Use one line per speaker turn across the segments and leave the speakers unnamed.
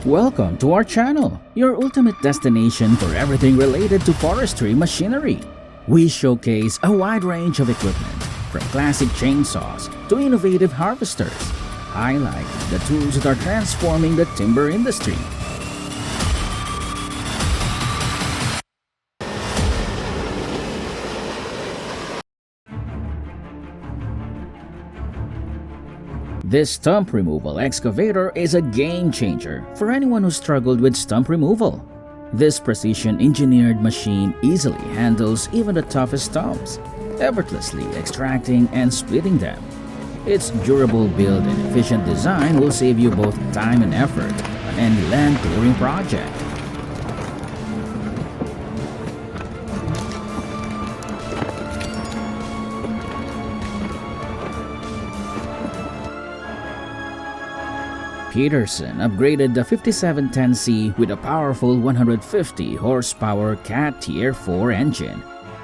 Welcome to our channel, your ultimate destination for everything related to forestry machinery. We showcase a wide range of equipment, from classic chainsaws to innovative harvesters, highlighting the tools that are transforming the timber industry. This stump removal excavator is a game changer for anyone who struggled with stump removal. This precision-engineered machine easily handles even the toughest stumps, effortlessly extracting and splitting them. Its durable build and efficient design will save you both time and effort on any land clearing project. Peterson upgraded the 5710C with a powerful 150 horsepower Cat Tier 4 engine,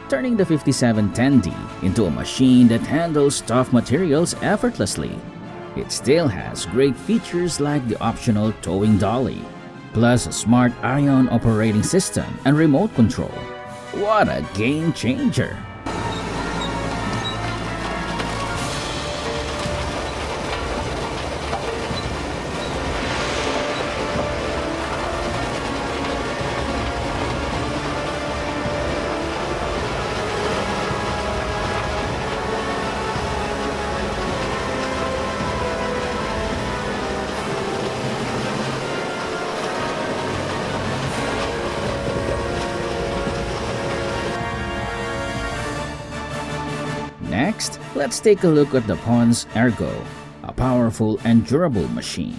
turning the 5710D into a machine that handles tough materials effortlessly. It still has great features like the optional towing dolly, plus a smart ion operating system and remote control. What a game changer! Next, let's take a look at the Pons Ergo, a powerful and durable machine.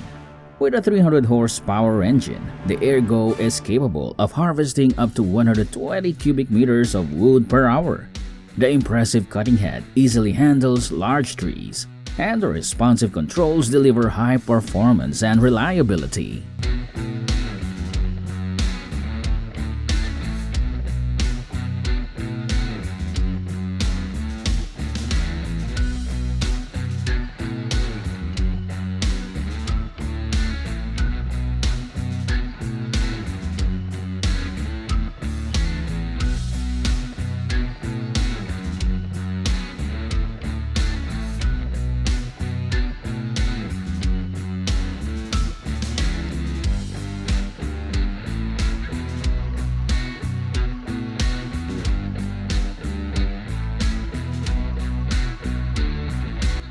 With a 300 horsepower engine, the Ergo is capable of harvesting up to 120 cubic meters of wood per hour. The impressive cutting head easily handles large trees, and the responsive controls deliver high performance and reliability.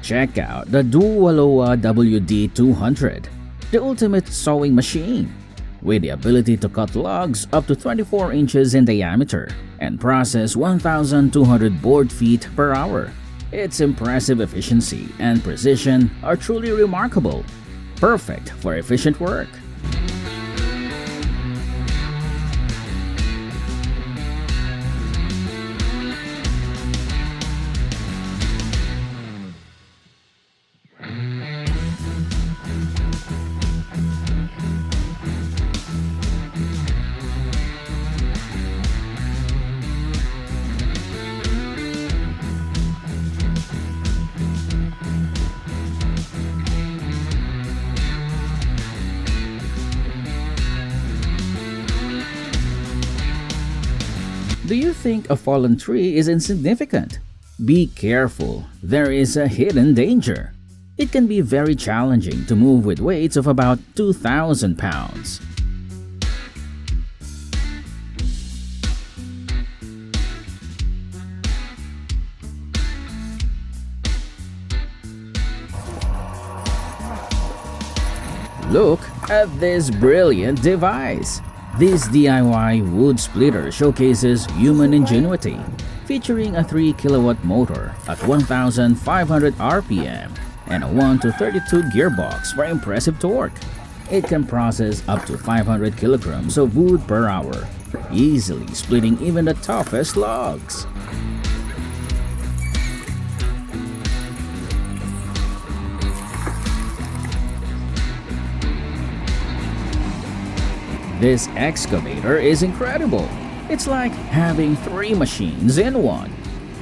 Check out the Duwaloa WD200, the ultimate sewing machine. With the ability to cut logs up to 24 inches in diameter and process 1,200 board feet per hour. Its impressive efficiency and precision are truly remarkable, perfect for efficient work. Do you think a fallen tree is insignificant? Be careful, there is a hidden danger. It can be very challenging to move with weights of about 2,000 pounds. Look at this brilliant device! This DIY wood splitter showcases human ingenuity, featuring a 3 kilowatt motor at 1,500 RPM and a 1 to 32 gearbox for impressive torque. It can process up to 500 kilograms of wood per hour, easily splitting even the toughest logs. This excavator is incredible. It's like having 3 machines in one.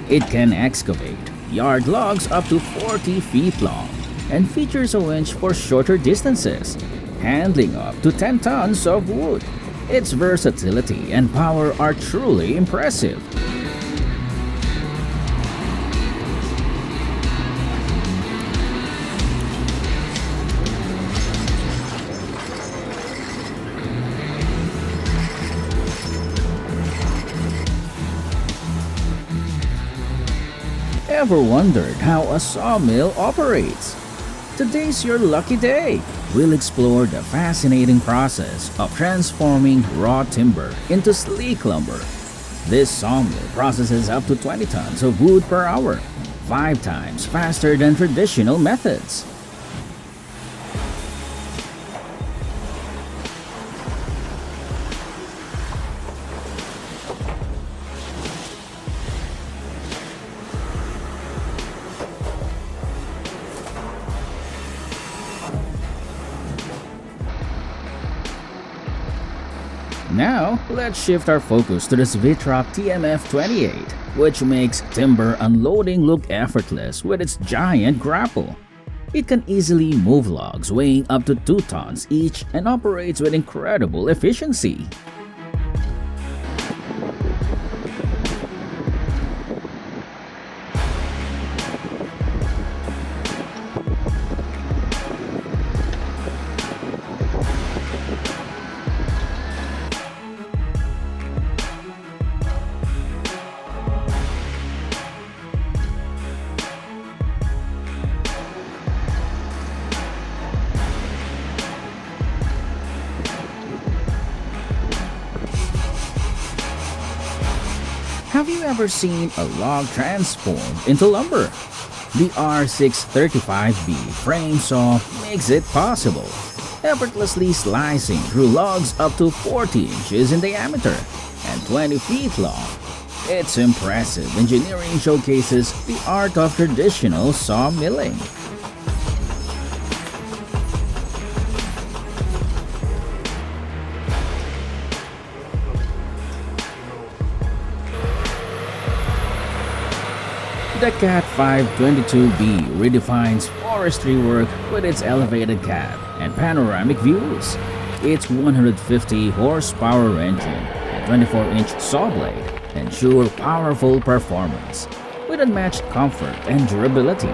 It can excavate yard logs up to 40 feet long and features a winch for shorter distances. handling up to 10 tons of wood. Its versatility and power are truly impressive. Ever wondered how a sawmill operates? Today's your lucky day. We'll explore the fascinating process of transforming raw timber into sleek lumber. This sawmill processes up to 20 tons of wood per hour, 5 times faster than traditional methods. Now, let's shift our focus to the Svitrop TMF-28, which makes timber unloading look effortless with its giant grapple. It can easily move logs weighing up to 2 tons each and operates with incredible efficiency. Have you ever seen a log transformed into lumber? The R635B frame saw makes it possible, effortlessly slicing through logs up to 40 inches in diameter and 20 feet long. Its impressive engineering showcases the art of traditional sawmilling. The CAT 522B redefines forestry work with its elevated cab and panoramic views. Its 150 horsepower engine and 24-inch saw blade ensure powerful performance. With unmatched comfort and durability,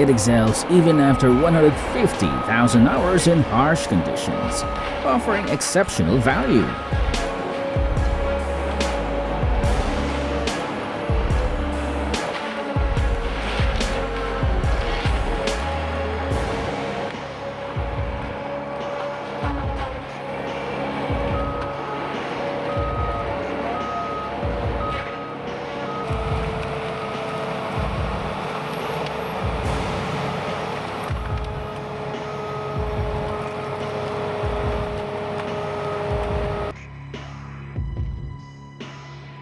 it excels even after 150,000 hours in harsh conditions, offering exceptional value.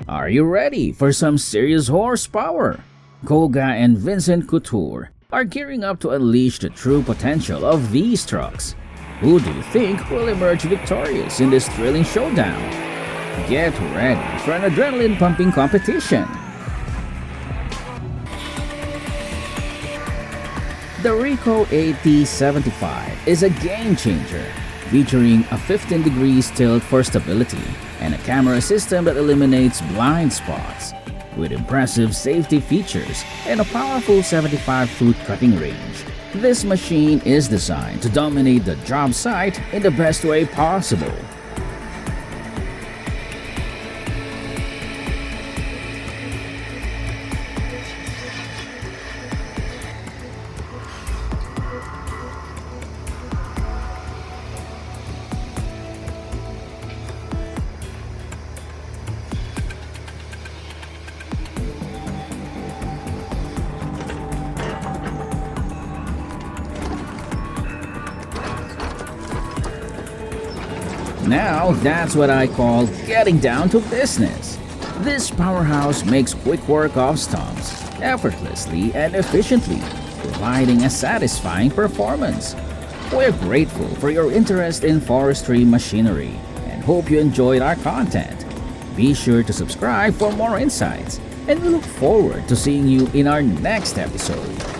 Are you ready for some serious horsepower? Koga and Vincent Couture are gearing up to unleash the true potential of these trucks. Who do you think will emerge victorious in this thrilling showdown? Get ready for an adrenaline-pumping competition. The Ricoh AT75 is a game-changer, featuring a 15 degrees tilt for stability and a camera system that eliminates blind spots. With impressive safety features and a powerful 75-foot cutting range, this machine is designed to dominate the job site in the best way possible. Now, that's what I call getting down to business. This powerhouse makes quick work of stumps effortlessly and efficiently, providing a satisfying performance. We're grateful for your interest in forestry machinery and hope you enjoyed our content. Be sure to subscribe for more insights, and we look forward to seeing you in our next episode.